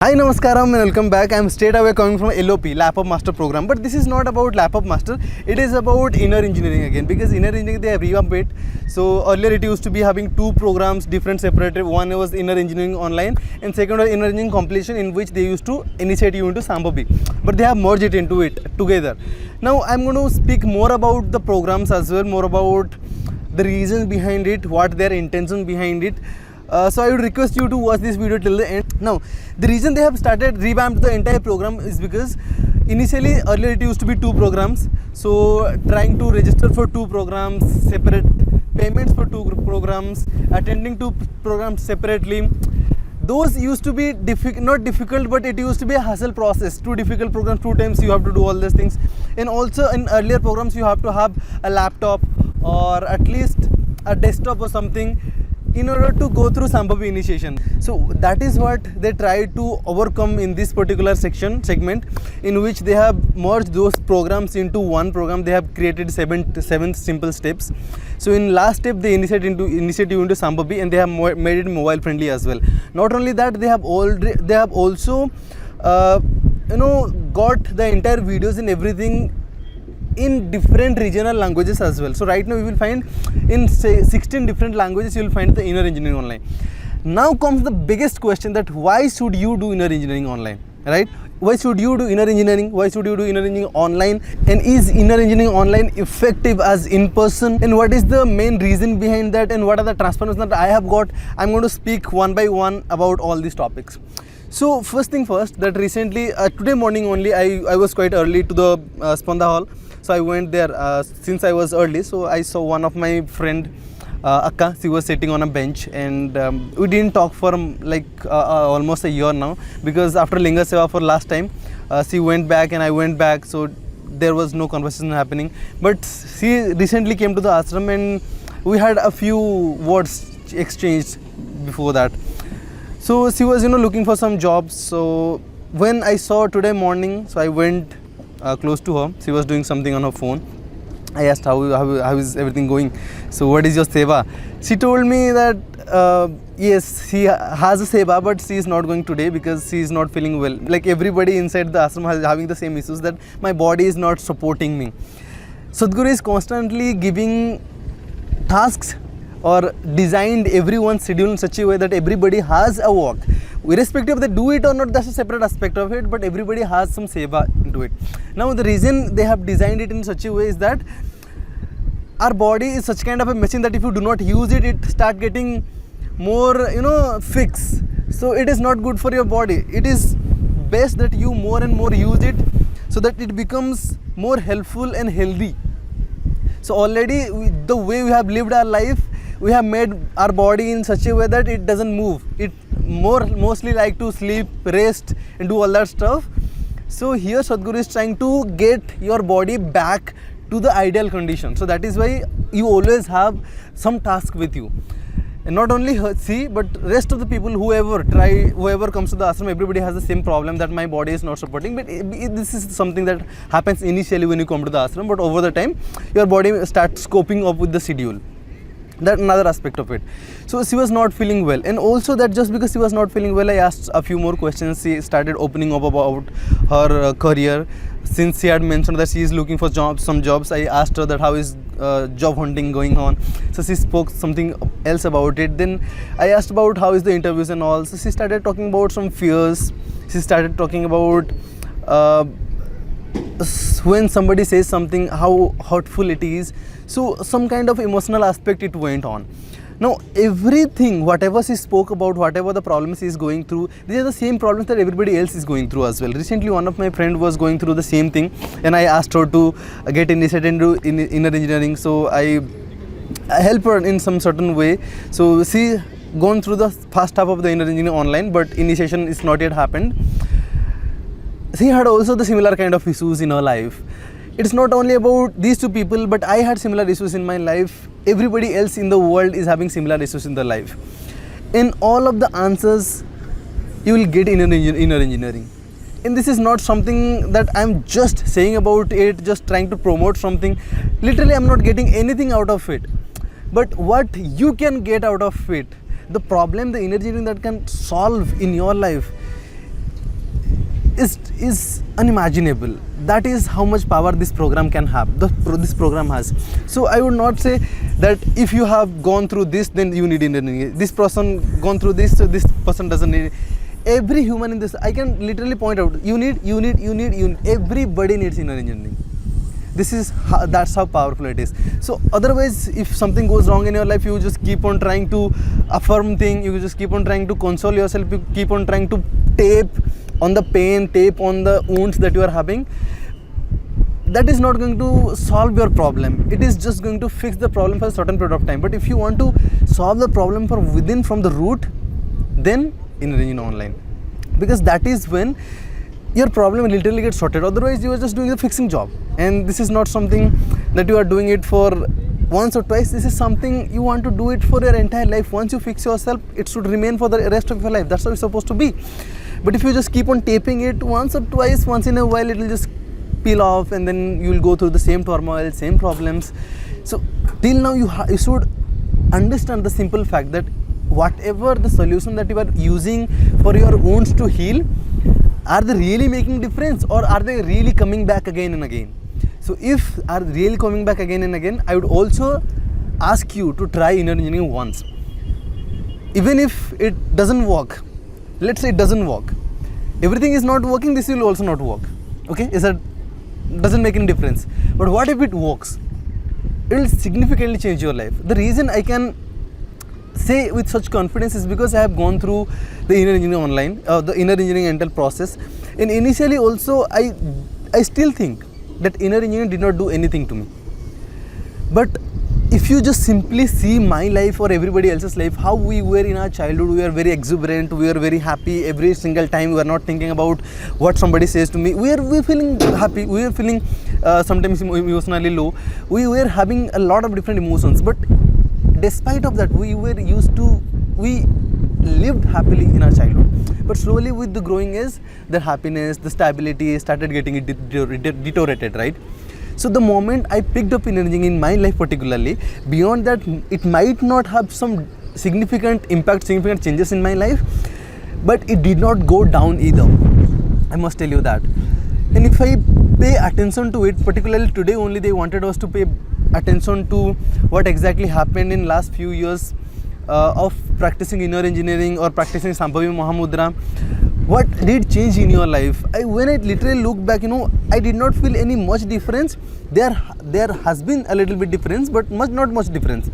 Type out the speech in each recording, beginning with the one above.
Hi Namaskaram and welcome back. I am straight away coming from LOP, Lap of Master program. But this is not about Lap of Master. It is about inner engineering again, because inner engineering they have revamped it. So earlier it used to be having two programs, different separated. One was inner engineering online and second was inner engineering completion, in which they used to initiate you into Sambabi. But they have merged it into it together. Now I am going to speak more about the programs as well, more about the reasons behind it, what their intention behind it. So I would request you to watch this video till the end. Now, the reason they have started revamped the entire program is because initially earlier it used to be two programs. So trying to register for two programs, separate payments for two programs, attending two programs separately. Those used to be not difficult, but it used to be a hassle process. Two difficult programs, two times you have to do all these things. And also in earlier programs you have to have a laptop or at least a desktop or something in order to go through Sambavi initiation. So that is what they try to overcome in this particular segment, in which they have merged those programs into one program. They have created seven simple steps. So in last step they initiate you into Sambavi, and they have made it mobile friendly as well. Not only that, they have also got the entire videos and everything in different regional languages as well. So right now you will find in 16 different languages you will find the inner engineering online. Now comes the biggest question, that why should you do inner engineering online, right? Why should you do inner engineering? Why should you do inner engineering online? And is inner engineering online effective as in person? And what is the main reason behind that? And what are the transformations that I have got? I'm going to speak one by one about all these topics. So first thing first, that recently today morning only I was quite early to the Spanda hall. So I went there since I was early. So I saw one of my friend Akka. She was sitting on a bench, and we didn't talk for almost a year now, because after Linga Seva for last time she went back and I went back, so there was no conversation happening. But she recently came to the ashram and we had a few words exchanged before that. So she was looking for some jobs. So when I saw today morning, so I went close to her. She was doing something on her phone. I asked how is everything going, so what is your seva? She told me that yes, she has a seva, but she is not going today because she is not feeling well. Like everybody inside the ashram is having the same issues, that my body is not supporting me. Sadhguru is constantly giving tasks or designed everyone's schedule in such a way that everybody has a walk. Irrespective of they do it or not, that's a separate aspect of it, but everybody has some seva into it. Now the reason they have designed it in such a way is that our body is such kind of a machine that if you do not use it, it start getting more fix. So it is not good for your body. It is best that you more and more use it so that it becomes more helpful and healthy. So already the way we have lived our life, we have made our body in such a way that it doesn't move. It mostly like to sleep, rest and do all that stuff. So here Sadhguru is trying to get your body back to the ideal condition. So that is why you always have some task with you. And not only she, but rest of the people, whoever comes to the ashram, everybody has the same problem, that my body is not supporting. But this is something that happens initially when you come to the ashram, but over the time your body starts coping up with the schedule. That's another aspect of it. So she was not feeling well, and also that just because she was not feeling well, I asked a few more questions. She started opening up about her career. Since she had mentioned that she is looking for some jobs, I asked her that how is job hunting going on. So she spoke something else about it. Then I asked about how is the interviews and all. So she started talking about some fears. She started talking about when somebody says something, how hurtful it is. So some kind of emotional aspect it went on. Now everything, whatever she spoke about, whatever the problems she is going through, these are the same problems that everybody else is going through as well. Recently one of my friend was going through the same thing, and I asked her to get initiated into inner engineering. So I help her in some certain way. So she gone through the first half of the inner engineering online, but initiation is not yet happened. She had also the similar kind of issues in her life. It's not only about these two people, but I had similar issues in my life. Everybody else in the world is having similar issues in their life. In all of the answers, you will get inner engineering. And this is not something that I'm just saying about it, just trying to promote something. Literally, I'm not getting anything out of it. But what you can get out of it, the problem, the inner engineering that can solve in your life, is unimaginable. That is how much power this program can have, this program has. So I would not say that if you have gone through this, then you need inner engineering. This person gone through this, so this person doesn't need it. Every human in this, I can literally point out, everybody needs inner engineering. This is how, that's how powerful it is. So otherwise, if something goes wrong in your life, you just keep on trying to affirm things, you just keep on trying to console yourself, you keep on trying to tape on the pain, tape on the wounds that you are having. That is not going to solve your problem. It is just going to fix the problem for a certain period of time. But if you want to solve the problem from within, from the root, then inner engineering online, because that is when your problem will literally get sorted. Otherwise, you are just doing a fixing job, and this is not something that you are doing it for once or twice. This is something you want to do it for your entire life. Once you fix yourself, it should remain for the rest of your life. That's how it's supposed to be. But if you just keep on taping it once or twice, once in a while, it will just peel off, and then you will go through the same turmoil, same problems. So till now, you should understand the simple fact that whatever the solution that you are using for your wounds to heal, are they really making difference, or are they really coming back again and again? So if are really coming back again and again, I would also ask you to try inner engineering once. Even if it doesn't work, let's say it doesn't work, everything is not working, this will also not work. Okay, is that doesn't make any difference. But what if it works? It will significantly change your life. The reason I can say with such confidence is because I have gone through the inner engineering online, the inner engineering mental process, and initially also I still think that inner engineering did not do anything to me. But if you just simply see my life or everybody else's life, how we were in our childhood, we were very exuberant, we were very happy every single time. We were not thinking about what somebody says to me. We were feeling happy, we were feeling sometimes emotionally low. We were having a lot of different emotions, but despite of that, we lived happily in our childhood. But slowly with the growing age, the happiness, the stability started getting deteriorated, right? So the moment I picked up inner engineering in my life particularly, beyond that, it might not have some significant impact, significant changes in my life, but it did not go down either. I must tell you that. And if I pay attention to it, particularly today only they wanted us to pay attention to what exactly happened in last few years of practicing inner engineering or practicing Sambhavi Mahamudra. What did change in your life? When I literally look back, I did not feel any much difference. There has been a little bit difference, but not much difference.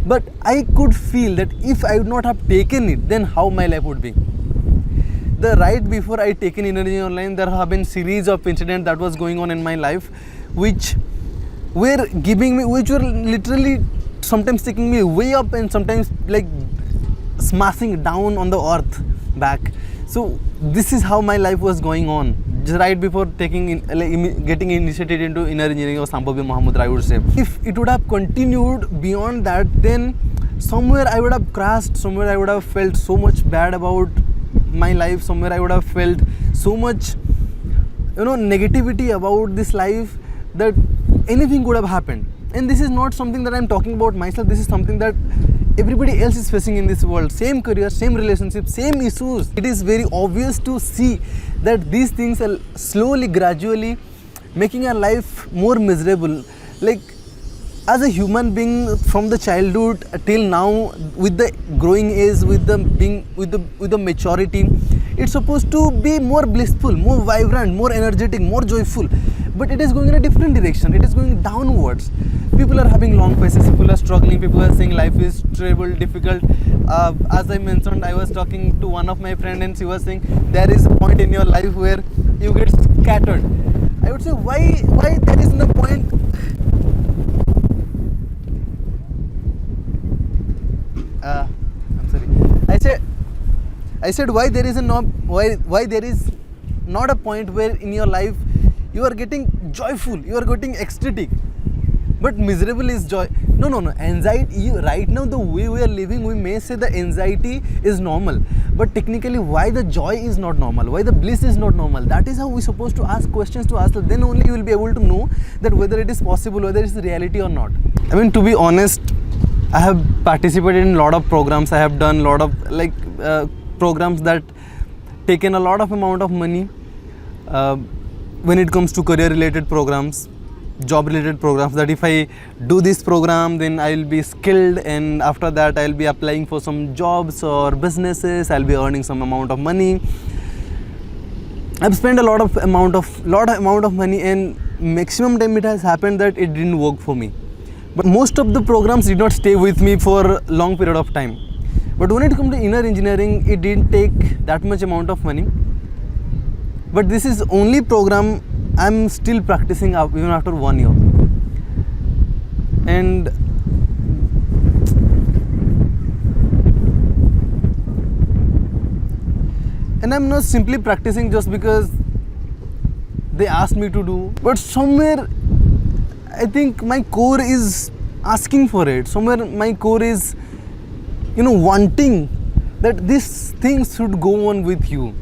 But I could feel that if I would not have taken it, then how my life would be. The right before I taken inner engineering online, there have been series of incidents that was going on in my life, which were literally sometimes taking me way up and sometimes like smashing down on the earth back. So this is how my life was going on just right before getting initiated into inner engineering or Sambhavi Mahamudra, I would say. If it would have continued beyond that, then somewhere I would have crashed, somewhere I would have felt so much bad about my life, somewhere I would have felt so much negativity about this life that anything could have happened. And this is not something that I'm talking about myself, this is something that everybody else is facing in this world. Same career, same relationship, same issues. It is very obvious to see that these things are slowly, gradually making our life more miserable. Like as a human being from the childhood till now, with the growing age, with the maturity, it's supposed to be more blissful, more vibrant, more energetic, more joyful. But it is going in a different direction. It is going downwards. People are having long faces, people are struggling, people are saying life is terrible, difficult. As I mentioned, I was talking to one of my friends and she was saying there is a point in your life where you get scattered. I would say why there is no point. I'm sorry. I said why there is not a point where in your life you are getting joyful, you are getting ecstatic, but miserable is joy. No. Anxiety, right now the way we are living, we may say the anxiety is normal, but technically why the joy is not normal, why the bliss is not normal, that is how we are supposed to ask questions to ourselves. Then only you will be able to know that whether it is possible, whether it is reality or not. I mean, to be honest, I have participated in a lot of programs. I have done a lot of programs that taken a lot of amount of money. uh, when it comes to career related programs, job related programs, that if I do this program then I'll be skilled, and after that I'll be applying for some jobs or businesses, I'll be earning some amount of money. I've spent a lot of amount of money, and maximum time it has happened that it didn't work for me. But most of the programs did not stay with me for long period of time. But when it comes to inner engineering, it didn't take that much amount of money. But this is only program I'm still practicing even after 1 year. And I'm not simply practicing just because they asked me to do, but somewhere I think my core is asking for it. Somewhere my core is, wanting that this thing should go on with you.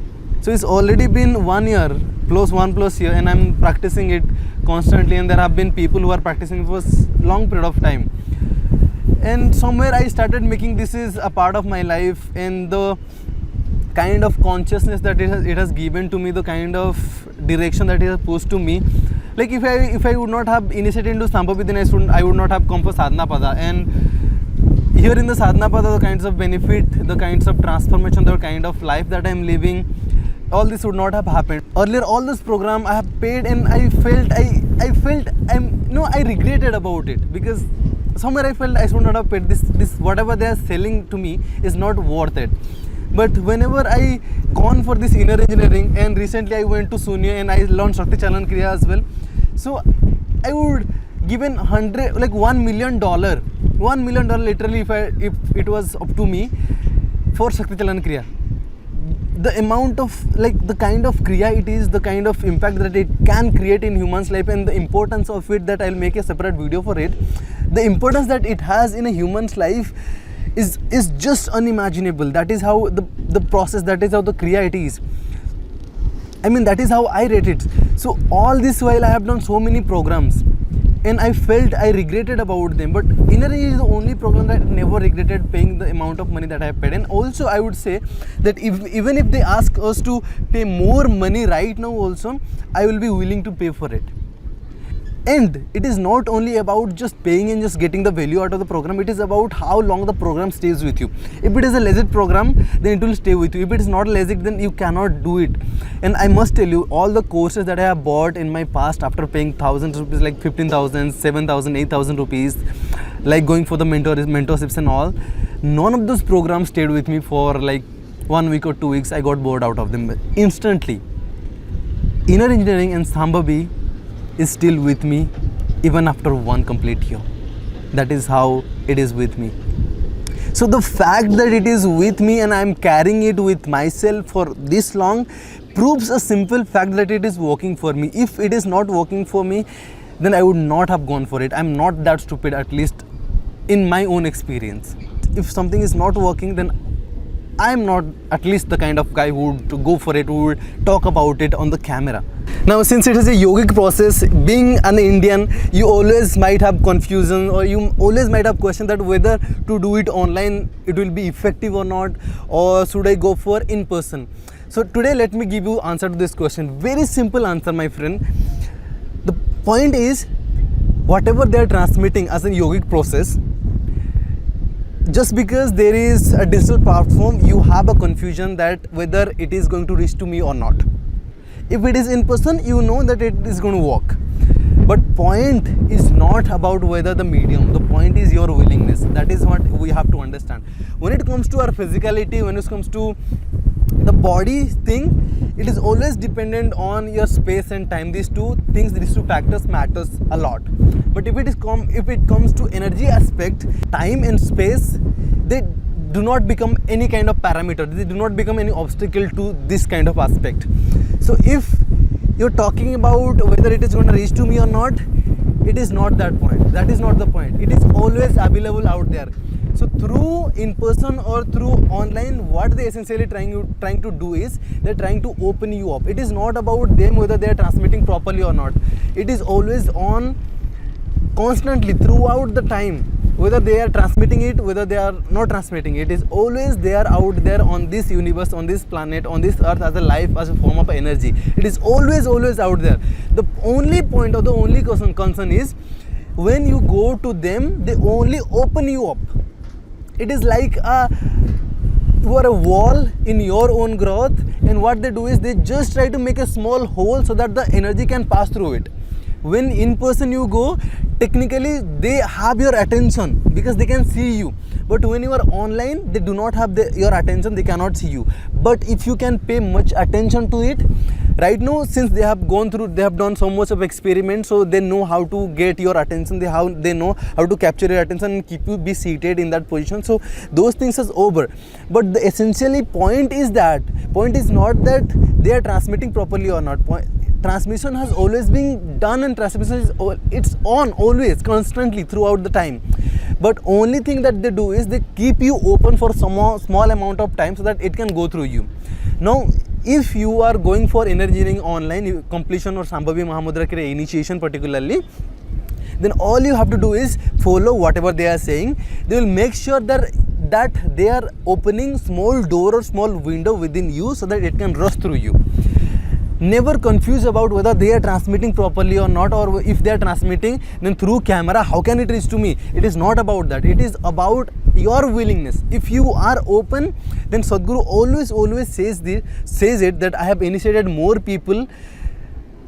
So it's already been 1 year, +1 year, and I'm practicing it constantly, and there have been people who are practicing for long period of time. And somewhere I started making this is a part of my life, and the kind of consciousness that it has given to me, the kind of direction that it has posed to me. Like if I would not have initiated into Sambhavi, then I would not have come for Sadhana Pada. And here in the Sadhana Pada, the kinds of benefit, the kinds of transformation, the kind of life that I am living, all this would not have happened. Earlier, all this program I have paid, and I regretted about it, because somewhere I felt I should not have paid this whatever they are selling to me is not worth it. But whenever I gone for this inner engineering, and recently I went to Sunya and I learned Shakti Chalan Kriya as well. So I would given $1 million literally if it was up to me for Shakti Chalan Kriya. The amount of the kind of kriya it is, the kind of impact that it can create in human's life, and the importance of it, that I'll make a separate video for it. The importance that it has in a human's life is just unimaginable. That is how the process, that is how the kriya it is. I mean, that is how I rate it. So all this while I have done so many programs, and I felt I regretted about them. But inner is the only program that I never regretted paying the amount of money that I have paid. And also I would say that even if they ask us to pay more money right now also, I will be willing to pay for it. And it is not only about just paying and just getting the value out of the program, it is about how long the program stays with you. If it is a legit program, then it will stay with you. If it is not legit, then you cannot do it. And I must tell you, all the courses that I have bought in my past after paying thousands of rupees, like 15,000, 7,000, 8,000 rupees, like going for the mentorships and all, none of those programs stayed with me for like 1 week or 2 weeks. I got bored out of them instantly. Inner engineering and Sambhavi is still with me even after 1 complete year. That is how it is with me. So the fact that it is with me and I am carrying it with myself for this long proves a simple fact that it is working for me. If it is not working for me, then I would not have gone for it. I am not that stupid, at least in my own experience. If something is not working, then I am not at least the kind of guy who would go for it, who would talk about it on the camera. Now, since it is a yogic process, being an Indian, you always might have confusion, or you always might have question that whether to do it online, it will be effective or not, or should I go for in person. So today let me give you answer to this question. Very simple answer, my friend. The point is, whatever they are transmitting as a yogic process, just because there is a digital platform, you have a confusion that whether it is going to reach to me or not. If it is in person, you know that it is going to work. But point is not about whether the medium, the point is your willingness. That is what we have to understand. When it comes to our physicality, when it comes to the body thing, it is always dependent on your space and time. These two things, these two factors matters a lot. But if it comes to energy aspect, time and space, they do not become any kind of parameter. They do not become any obstacle to this kind of aspect. So if you're talking about whether it is going to reach to me or not, it is not that point. That is not the point. It is always available out there. So through in person or through online, what they essentially trying to do is they're trying to open you up. It is not about them whether they are transmitting properly or not. It is always on constantly throughout the time. whether they are transmitting it, whether they are not transmitting it, is always there out there on this universe, on this planet, on this earth, as a life, as a form of energy. It is always out there. The only point or the only concern is when you go to them, they only open you up. It is like you are a wall in your own growth, and what they do is they just try to make a small hole so that the energy can pass through it. When in person you go, technically they have your attention because they can see you, but when you are online, they do not have your attention, they cannot see you. But if you can pay much attention to it, right now, since they have done so much of experiments, so they know how to get your attention, they know how to capture your attention and keep you be seated in that position. So those things is over. But the essentially point is not that they are transmitting properly or not. Transmission has always been done, and transmission it's on always, constantly, throughout the time. But only thing that they do is they keep you open for some small amount of time so that it can go through you. Now, if you are going for engineering online completion or Sambhavi Mahamudra Kriya initiation particularly, then all you have to do is follow whatever they are saying. They will make sure that they are opening small door or small window within you so that it can rush through you. Never confuse about whether they are transmitting properly or not, or if they are transmitting, then through camera, how can it reach to me? It is not about that. It is about your willingness. If you are open, then Sadhguru always says it that I have initiated more people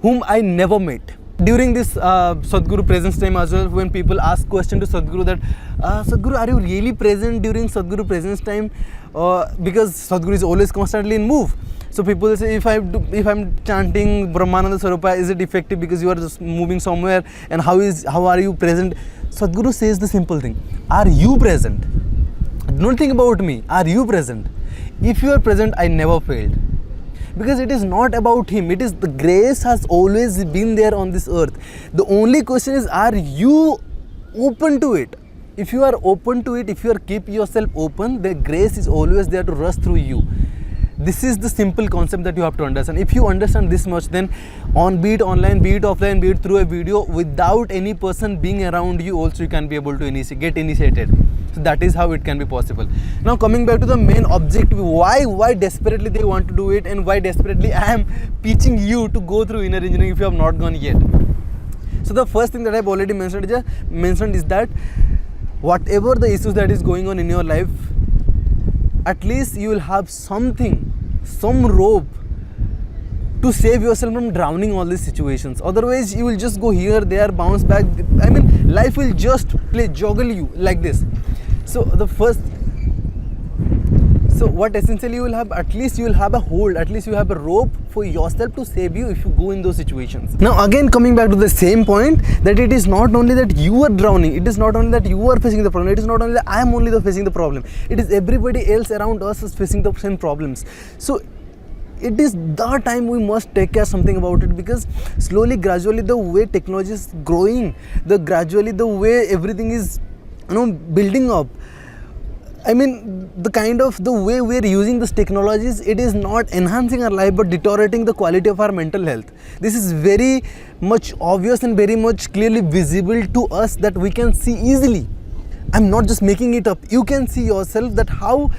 whom I never met. During this Sadhguru presence time as well, when people ask question to Sadhguru that Sadhguru, are you really present during Sadhguru presence time? Because Sadhguru is always constantly in move. So people will say, if I'm chanting Brahmananda Swarupa, is it effective because you are just moving somewhere? And how are you present? Sadhguru says the simple thing: are you present? Don't think about me. Are you present? If you are present, I never failed. Because it is not about him. It is the grace has always been there on this earth. The only question is, are you open to it? If you are open to it, if you are keep yourself open, the grace is always there to rush through you. This is the simple concept that you have to understand. If you understand this much, then be it online, be it offline, be it through a video, without any person being around you, also you can be able to get initiated. So that is how it can be possible. Now coming back to the main objective, why desperately they want to do it, and why desperately I am teaching you to go through inner engineering if you have not gone yet. So the first thing that I have already mentioned is that whatever the issues that is going on in your life, at least you will have some rope to save yourself from drowning all these situations. Otherwise, you will just go here, there, bounce back. I mean, life will just juggle you like this. So what essentially you will have, at least you will have a hold, at least you have a rope for yourself to save you if you go in those situations. Now again, coming back to the same point, that it is not only that you are drowning, it is not only that you are facing the problem, it is not only that I am only facing the problem, it is everybody else around us is facing the same problems. So it is the time we must take care something about it, because slowly, gradually, the way technology is growing, gradually the way everything is building up, I mean, the way we are using these technologies, it is not enhancing our life but deteriorating the quality of our mental health. This is very much obvious and very much clearly visible to us, that we can see easily. I'm not just making it up. You can see yourself that how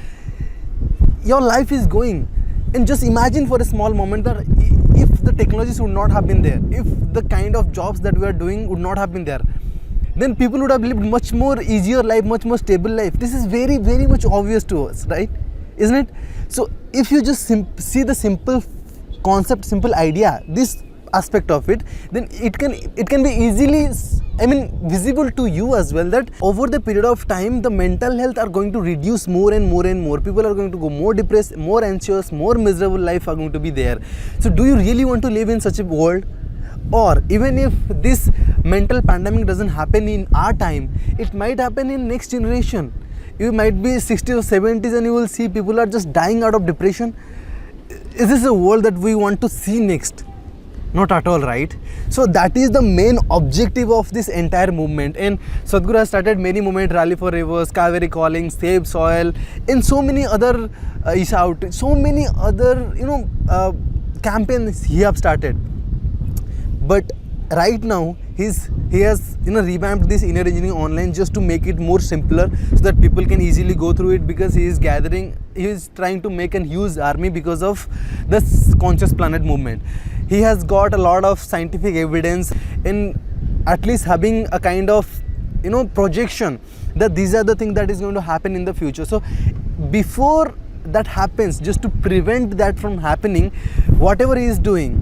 your life is going. And just imagine for a small moment that if the technologies would not have been there, if the kind of jobs that we are doing would not have been there, then people would have lived much more easier life, much more stable life. This is very, very much obvious to us, right? Isn't it? So if you just see the simple concept, simple idea, this aspect of it, then it can be easily, visible to you as well, that over the period of time, the mental health are going to reduce more and more and more. People are going to go more depressed, more anxious, more miserable life are going to be there. So do you really want to live in such a world? Or even if this mental pandemic doesn't happen in our time, it might happen in next generation. You might be 60s or 70s and you will see people are just dying out of depression. Is this a world that we want to see next? Not at all, right? So that is the main objective of this entire movement. And Sadhguru has started many movements, Rally for Rivers, Kaveri Calling, Save Soil, and so many other so many other campaigns he have started. But right now he has revamped this inner engineering online just to make it more simpler so that people can easily go through it, because he is trying to make a huge army because of this conscious planet movement. He has got a lot of scientific evidence in at least having a kind of projection that these are the things that is going to happen in the future. So before that happens, just to prevent that from happening, whatever he is doing,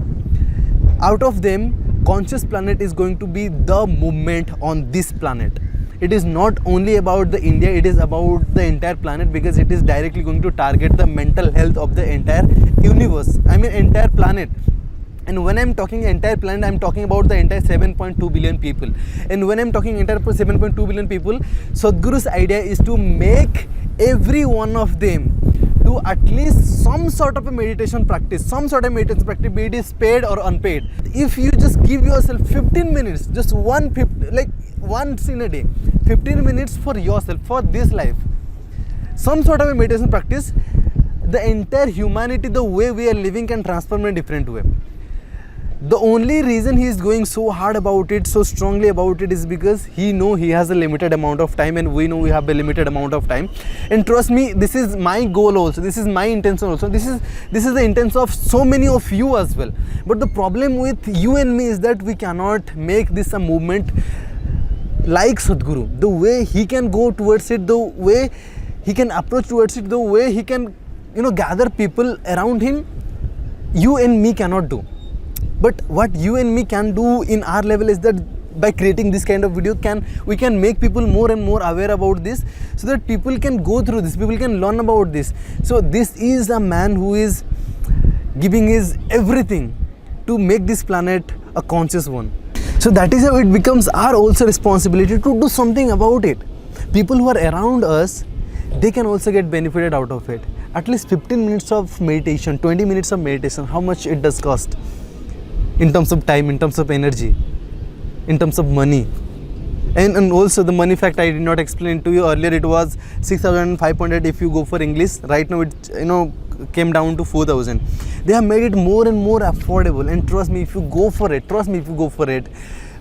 out of them, conscious planet is going to be the movement on this planet. It is not only about the India, it is about the entire planet, because it is directly going to target the mental health of the entire universe, entire planet. And when I'm talking entire planet, I'm talking about the entire 7.2 billion people. And when I'm talking entire 7.2 billion people, Sadhguru's idea is to make every one of them do at least some sort of a meditation practice, be it is paid or unpaid. If you just give yourself 15 minutes, just once in a day, 15 minutes for yourself, for this life, some sort of a meditation practice, the entire humanity, the way we are living, can transform in a different way. The only reason he is going so hard about it, so strongly about it, is because he knows he has a limited amount of time, and we know we have a limited amount of time. And trust me, this is my goal also, this is my intention also, this is the intention of so many of you as well. But the problem with you and me is that we cannot make this a movement like Sadhguru. The way he can go towards it, the way he can approach towards it, the way he can gather people around him, you and me cannot do. But what you and me can do in our level is that by creating this kind of video, we can make people more and more aware about this, so that people can go through this, people can learn about this. So this is a man who is giving his everything to make this planet a conscious one. So that is how it becomes our also responsibility to do something about it. People who are around us, they can also get benefited out of it. At least 15 minutes of meditation, 20 minutes of meditation, how much it does cost? In terms of time, in terms of energy, in terms of money. And also the money fact I did not explain to you earlier. It was 6,500 if you go for English. Right now it came down to 4,000. They have made it more and more affordable, and trust me, if you go for it,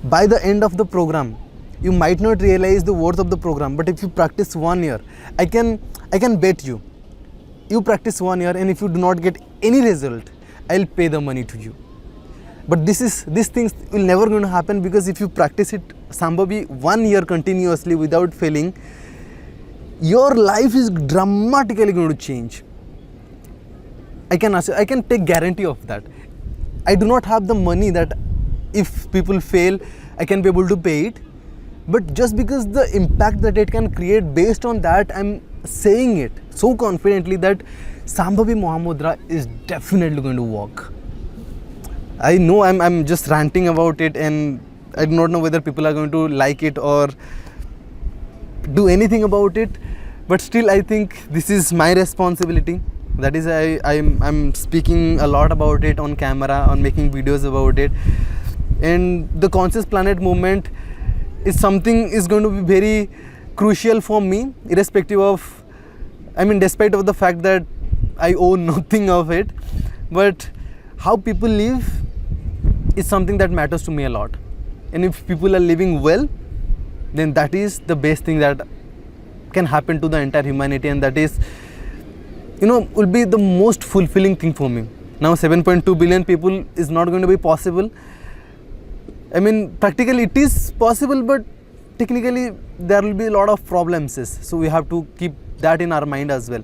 by the end of the program, you might not realize the worth of the program. But if you practice 1 year, I can bet you practice 1 year, and if you do not get any result, I'll pay the money to you. But these things will never going to happen, because if you practice it, Sambhavi, 1 year continuously without failing, your life is dramatically going to change. I can take guarantee of that. I do not have the money that if people fail, I can be able to pay it. But just because the impact that it can create, based on that, I'm saying it so confidently that Sambhavi Mahamudra is definitely going to work. I know I'm just ranting about it, and I do not know whether people are going to like it or do anything about it, but still I think this is my responsibility. That is I'm speaking a lot about it on camera, on making videos about it. And the conscious planet movement is something is going to be very crucial for me, irrespective of, despite of the fact that I own nothing of it, but how people live is something that matters to me a lot. And if people are living well, then that is the best thing that can happen to the entire humanity, and that is, will be the most fulfilling thing for me. Now 7.2 billion people is not going to be possible. Practically it is possible, but technically there will be a lot of problems. So we have to keep that in our mind as well.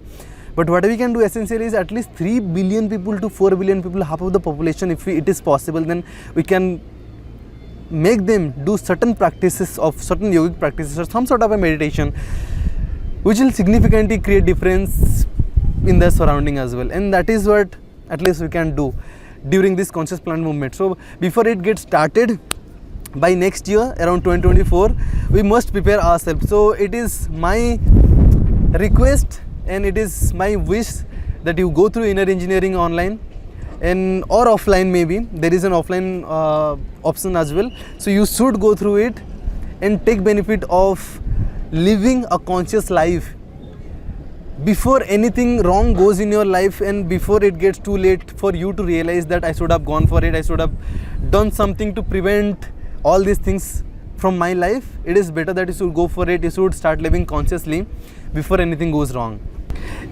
But what we can do essentially is at least 3 billion people to 4 billion people, half of the population, if it is possible, then we can make them do certain practices of certain yogic practices or some sort of a meditation, which will significantly create difference in their surrounding as well. And that is what at least we can do during this conscious planet movement. So before it gets started, by next year around 2024, we must prepare ourselves. So it is my request and it is my wish that you go through inner engineering online and or offline. Maybe there is an offline option as well. So you should go through it and take benefit of living a conscious life before anything wrong goes in your life, and before it gets too late for you to realize that I should have gone for it, I should have done something to prevent all these things from my life, it is better that you should go for it. You should start living consciously before anything goes wrong.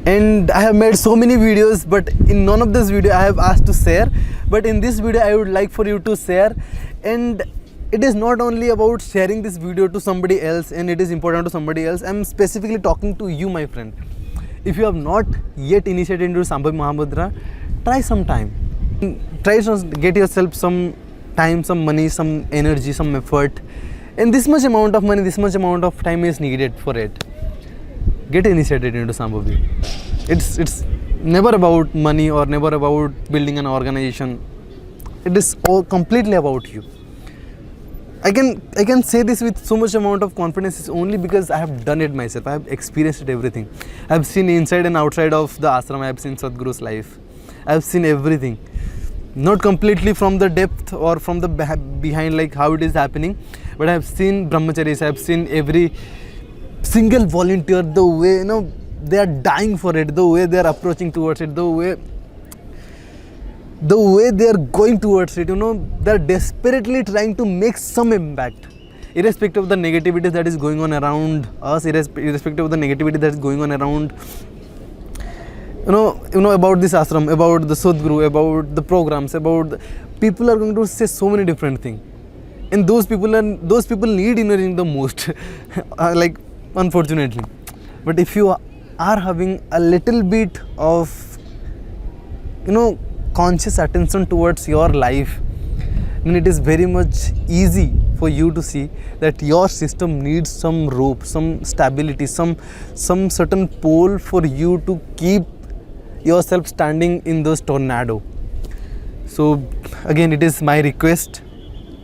And I have made so many videos, but in none of this video I have asked to share, but in this video I would like for you to share. And it is not only about sharing this video to somebody else and it is important to somebody else. I am specifically talking to you, my friend. If you have not yet initiated into Sambhavi Mahamudra, try some time. Try to get yourself some time, some money, some energy, some effort, and this much amount of money, this much amount of time is needed for it. Get initiated into Sambhavi. It's never about money or never about building an organization. It is all completely about you. I can say this with so much amount of confidence is only because I have done it myself. I have experienced it, everything. I have seen inside and outside of the ashram. I have seen Sadhguru's life. I have seen everything. Not completely from the depth or from the behind, like how it is happening, but I have seen brahmacharis. I have seen every single volunteer, the way they are dying for it, the way they are approaching towards it, the way they are going towards it. They are desperately trying to make some impact, irrespective of the negativity that is going on around us, irrespective of the negativity that is going on around about this ashram, about the Sadhguru, about the programs, people are going to say so many different things, and those people need encouraging the most, like unfortunately. But if you are having a little bit of conscious attention towards your life, then it is very much easy for you to see that your system needs some rope, some stability, some certain pole for you to keep yourself standing in those tornado. So again, it is my request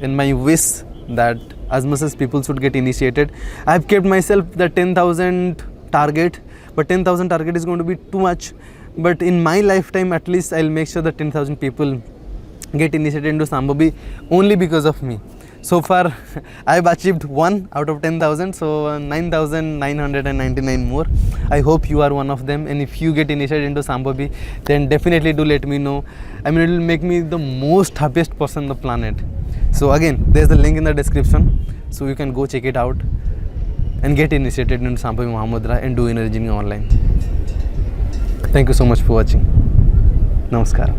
and my wish that as much as people should get initiated. I have kept myself the 10,000 target, but 10,000 target is going to be too much. But in my lifetime, at least I'll make sure that 10,000 people get initiated into Sambhavi only because of me. So far, I have achieved 1 out of 10,000, so 9,999 more. I hope you are one of them, and if you get initiated into Sambhavi, then definitely do let me know. I mean, it will make me the most happiest person on the planet. So again, there's the link in the description, so you can go check it out and get initiated into Sambhavi Mahamudra and do inner engineering online. Thank you so much for watching. Namaskar.